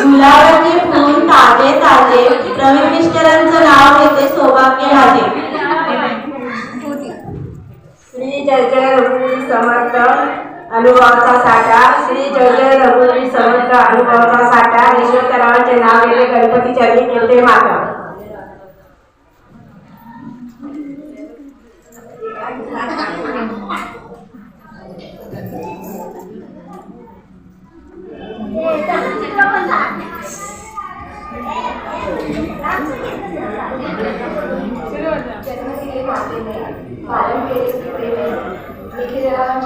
गुलाबाचे फूल ताजे ताजे प्रवीण मिस्टरांचं नाव घेते सौभाग्य राजे. श्री जय जय रघुवीर समर्थ अनुभवाचा साठा. श्री जय जय रघुवीर समर्थ अनुभवाचा साठा. यशवंतरावांचे नाव घेते गणपती चरणी केते माता.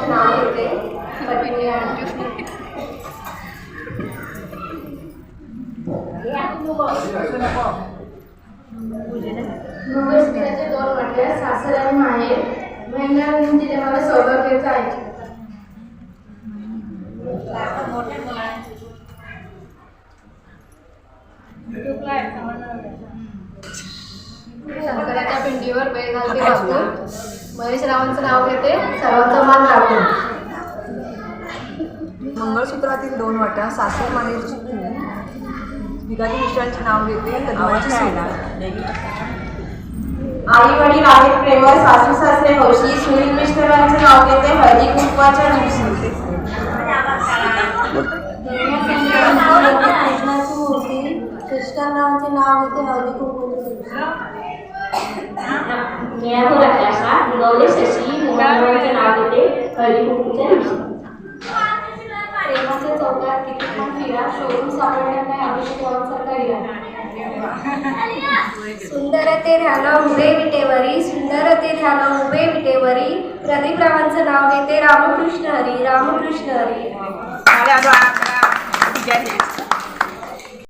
नाव घेते पत्नी मंगळसूत्राचे 2 वाट्या सासर आणि माहेर महिलांनी मला सौभाग्याचं आहे. शंकराच्या पिंडीवर बैल घालते वाकून. महेश रावांचं नाव घेते सर्वांचा मान राखून. मंगळसूत्रातील 2 वाट्या सासर माहेरची फूल. भिकाजी मिश्रांचे नाव घेते कदमाची सेना. आई वडील आहेत प्रेमळ सासू सासरे हौशी. सुनील मिस्टरांचे नाव घेते हळदी कुंकवाच्या दिवशी. कृष्णाची मूर्ती. कृष्णारावांचे नाव घेते हळदी कुंकवाच्या दिवशी. गौरी शशी मोहनरावांचे नाव घेते हळदी कुंकवाच्या दिवशी. प्रेमाच्या चौकात किती पण फिरा शोधून सापडणार नाही अभिषेकांसारखा हिरा. सुंदर ते ध्यान उभे विटेवरी. सुंदर ते ध्यान उभे विटेवरी. प्रदीप रावांचं नाव घेते रामकृष्ण हरी. रामकृष्ण हरी.